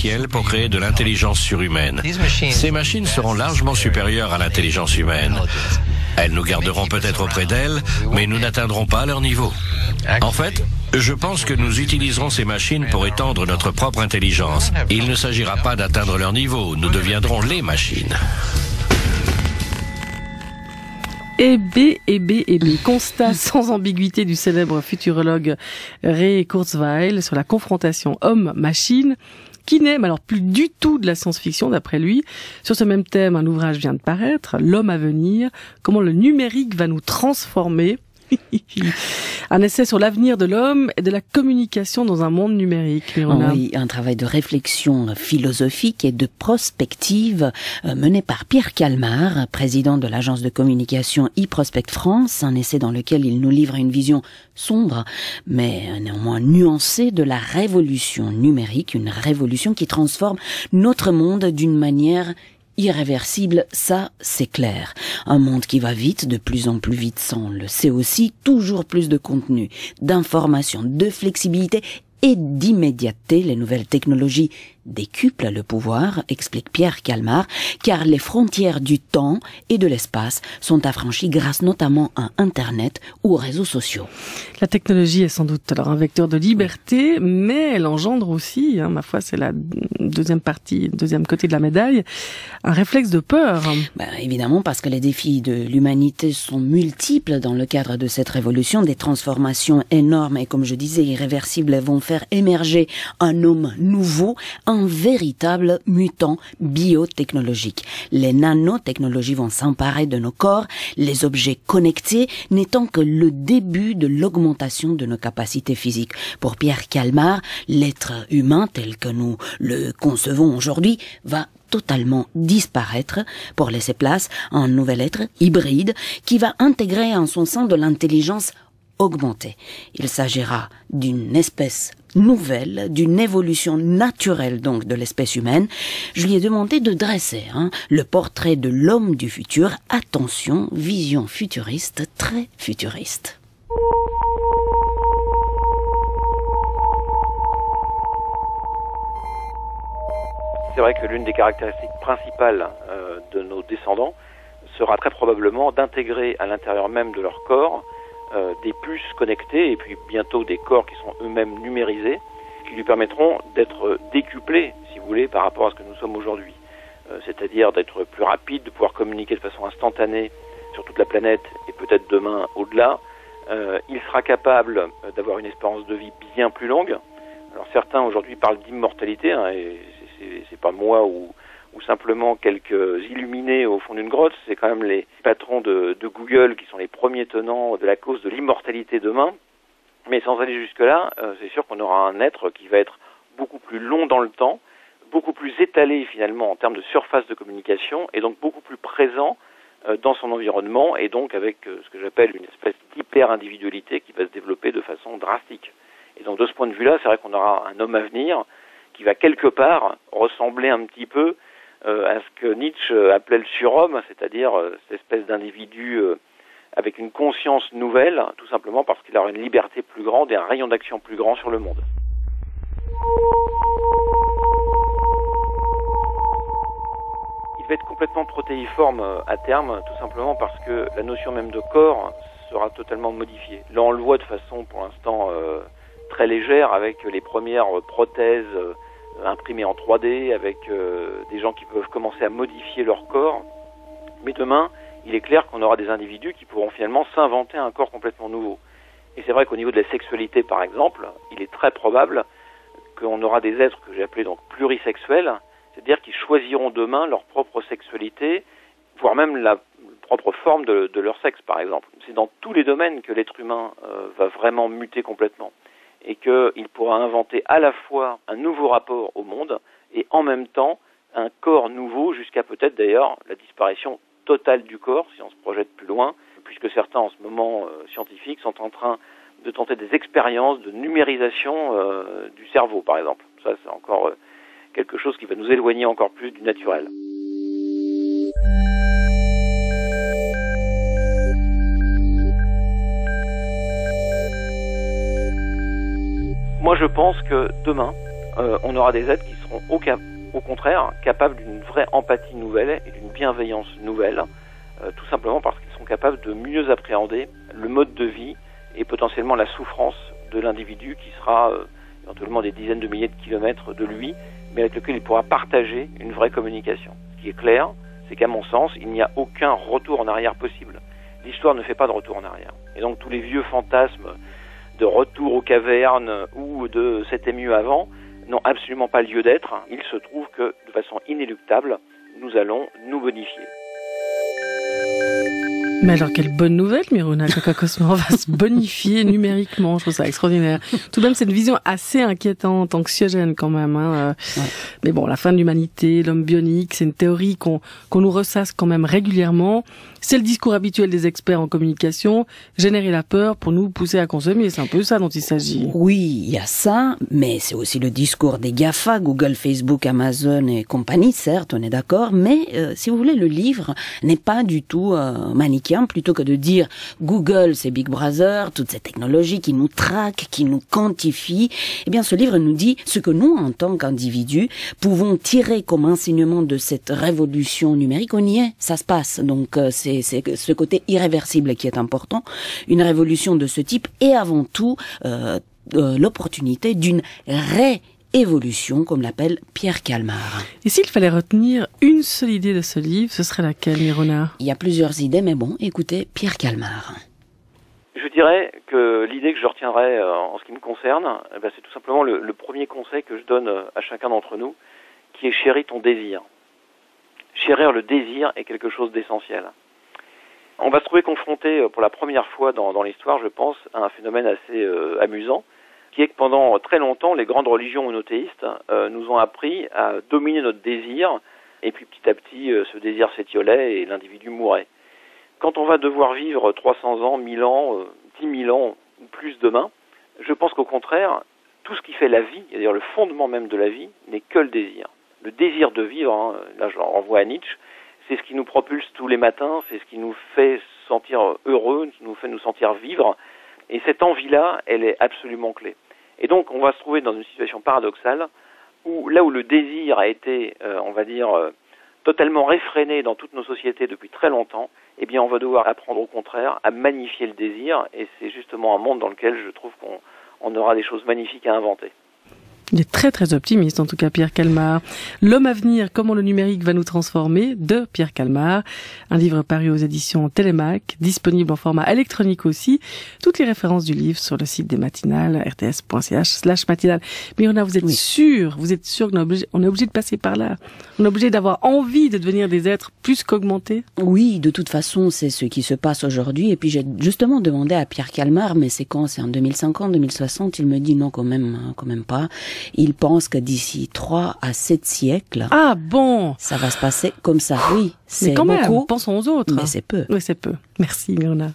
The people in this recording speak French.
essentielles pour créer de l'intelligence surhumaine. Ces machines seront largement supérieures à l'intelligence humaine. Elles nous garderont peut-être auprès d'elles, mais nous n'atteindrons pas leur niveau. En fait, je pense que nous utiliserons ces machines pour étendre notre propre intelligence. Il ne s'agira pas d'atteindre leur niveau, nous deviendrons les machines. Constat sans ambiguïté du célèbre futurologue Ray Kurzweil sur la confrontation homme-machine, qui n'aime alors plus du tout de la science-fiction d'après lui. Sur ce même thème, un ouvrage vient de paraître, L'homme à venir, comment le numérique va nous transformer. Un essai sur l'avenir de l'homme et de la communication dans un monde numérique. Oui, un travail de réflexion philosophique et de prospective mené par Pierre Calmar, président de l'agence de communication eProspect France, un essai dans lequel il nous livre une vision sombre, mais néanmoins nuancée de la révolution numérique, une révolution qui transforme notre monde d'une manière irréversible, ça c'est clair. Un monde qui va vite, de plus en plus vite, ça on le sait aussi, toujours plus de contenu, d'information, de flexibilité et d'immédiateté. Les nouvelles technologies décuplent le pouvoir, explique Pierre Calmar, car les frontières du temps et de l'espace sont affranchies grâce notamment à Internet ou aux réseaux sociaux. La technologie est sans doute alors un vecteur de liberté, mais elle engendre aussi, ma foi c'est la deuxième côté de la médaille, un réflexe de peur. Évidemment, parce que les défis de l'humanité sont multiples dans le cadre de cette révolution. Des transformations énormes et, comme je disais, irréversibles vont faire émerger un homme nouveau, un véritable mutant biotechnologique. Les nanotechnologies vont s'emparer de nos corps, les objets connectés n'étant que le début de l'augmentation de nos capacités physiques. Pour Pierre Calmar, l'être humain tel que nous le concevons aujourd'hui va totalement disparaître pour laisser place à un nouvel être hybride qui va intégrer en son sein de l'intelligence augmentée. Il s'agira d'une espèce nouvelle, d'une évolution naturelle donc de l'espèce humaine. Je lui ai demandé de dresser le portrait de l'homme du futur. Attention, vision futuriste, très futuriste. C'est vrai que l'une des caractéristiques principales de nos descendants sera très probablement d'intégrer à l'intérieur même de leur corps des puces connectées et puis bientôt des corps qui sont eux-mêmes numérisés, qui lui permettront d'être décuplés, si vous voulez, par rapport à ce que nous sommes aujourd'hui. C'est-à-dire d'être plus rapide, de pouvoir communiquer de façon instantanée sur toute la planète et peut-être demain au-delà. Il sera capable d'avoir une espérance de vie bien plus longue. Alors certains aujourd'hui parlent d'immortalité, et c'est pas moi ou simplement quelques illuminés au fond d'une grotte, c'est quand même les patrons de Google qui sont les premiers tenants de la cause de l'immortalité demain. Mais sans aller jusque-là, c'est sûr qu'on aura un être qui va être beaucoup plus long dans le temps, beaucoup plus étalé finalement en termes de surface de communication et donc beaucoup plus présent dans son environnement et donc avec ce que j'appelle une espèce d'hyper-individualité qui va se développer de façon drastique. Et donc de ce point de vue-là, c'est vrai qu'on aura un homme à venir qui va quelque part ressembler un petit peu à ce que Nietzsche appelait le surhomme, c'est-à-dire cette espèce d'individu avec une conscience nouvelle, tout simplement parce qu'il aura une liberté plus grande et un rayon d'action plus grand sur le monde. Il va être complètement protéiforme à terme, tout simplement parce que la notion même de corps sera totalement modifiée. Là, on le voit de façon, pour l'instant, très légère, avec les premières prothèses imprimées en 3D, avec des gens qui peuvent commencer à modifier leur corps. Mais demain, il est clair qu'on aura des individus qui pourront finalement s'inventer un corps complètement nouveau. Et c'est vrai qu'au niveau de la sexualité, par exemple, il est très probable qu'on aura des êtres que j'ai appelés donc plurisexuels, c'est-à-dire qu'ils choisiront demain leur propre sexualité, voire même la propre forme de leur sexe, par exemple. C'est dans tous les domaines que l'être humain va vraiment muter complètement. Et qu'il pourra inventer à la fois un nouveau rapport au monde et en même temps un corps nouveau, jusqu'à peut-être d'ailleurs la disparition totale du corps, si on se projette plus loin, puisque certains en ce moment scientifiques sont en train de tenter des expériences de numérisation du cerveau, par exemple. Ça, c'est encore quelque chose qui va nous éloigner encore plus du naturel. Moi, je pense que demain, on aura des êtres qui seront au contraire capables d'une vraie empathie nouvelle et d'une bienveillance nouvelle, tout simplement parce qu'ils seront capables de mieux appréhender le mode de vie et potentiellement la souffrance de l'individu qui sera éventuellement des dizaines de milliers de kilomètres de lui, mais avec lequel il pourra partager une vraie communication. Ce qui est clair, c'est qu'à mon sens, il n'y a aucun retour en arrière possible. L'histoire ne fait pas de retour en arrière. Et donc tous les vieux fantasmes de retour aux cavernes ou de c'était mieux avant n'ont absolument pas lieu d'être. Il se trouve que, de façon inéluctable, nous allons nous bonifier. Mais alors, quelle bonne nouvelle, Miruna, Cosmo va se bonifier numériquement. Je trouve ça extraordinaire. Tout de même, c'est une vision assez inquiétante, anxiogène quand même. Ouais. Mais bon, la fin de l'humanité, l'homme bionique, c'est une théorie qu'on nous ressasse quand même régulièrement. C'est le discours habituel des experts en communication, générer la peur pour nous pousser à consommer. C'est un peu ça dont il s'agit. Oui, il y a ça, mais c'est aussi le discours des GAFA, Google, Facebook, Amazon et compagnie, certes, on est d'accord, mais si vous voulez, le livre n'est pas du tout manichéen. Plutôt que de dire Google, c'est Big Brother, toutes ces technologies qui nous traquent, qui nous quantifient, eh bien ce livre nous dit ce que nous, en tant qu'individus, pouvons tirer comme enseignement de cette révolution numérique. On y est, ça se passe. Donc c'est ce côté irréversible qui est important. Une révolution de ce type et avant tout l'opportunité d'une évolution, comme l'appelle Pierre Calmar. Et s'il fallait retenir une seule idée de ce livre, ce serait laquelle, Miruna ? Il y a plusieurs idées, mais bon, écoutez, Pierre Calmar. Je dirais que l'idée que je retiendrai en ce qui me concerne, c'est tout simplement le premier conseil que je donne à chacun d'entre nous, qui est chéris ton désir. Chérir le désir est quelque chose d'essentiel. On va se trouver confronté pour la première fois dans l'histoire, je pense, à un phénomène assez amusant, qui est que pendant très longtemps, les grandes religions monothéistes nous ont appris à dominer notre désir, et puis petit à petit, ce désir s'étiolait et l'individu mourait. Quand on va devoir vivre 300 ans, 1000 ans, 10 000 ans ou plus demain, je pense qu'au contraire, tout ce qui fait la vie, c'est-à-dire le fondement même de la vie, n'est que le désir. Le désir de vivre, là je renvoie à Nietzsche, c'est ce qui nous propulse tous les matins, c'est ce qui nous fait sentir heureux, qui nous fait nous sentir vivre, et cette envie-là, elle est absolument clé. Et donc, on va se trouver dans une situation paradoxale où, là où le désir a été, totalement réfréné dans toutes nos sociétés depuis très longtemps, eh bien, on va devoir apprendre au contraire à magnifier le désir. Et c'est justement un monde dans lequel je trouve qu'on aura des choses magnifiques à inventer. Il est très très optimiste en tout cas, Pierre Calmar. L'homme à venir, comment le numérique va nous transformer, de Pierre Calmar. Un livre paru aux éditions Télémac, disponible en format électronique aussi. Toutes les références du livre sur le site des matinales, rts.ch/matinales. Mais vous êtes sûr qu'on est obligé de passer par là? On est obligé d'avoir envie de devenir des êtres plus qu'augmentés? Oui, de toute façon, c'est ce qui se passe aujourd'hui. Et puis j'ai justement demandé à Pierre Calmar, mais c'est quand? C'est en 2050, 2060? Il me dit non, quand même pas. Il pense que d'ici 3 à 7 siècles, ça va se passer comme ça. Oui, c'est mais quand beaucoup. même, pensons aux autres. Mais c'est peu. Oui, c'est peu. Merci, Miruna.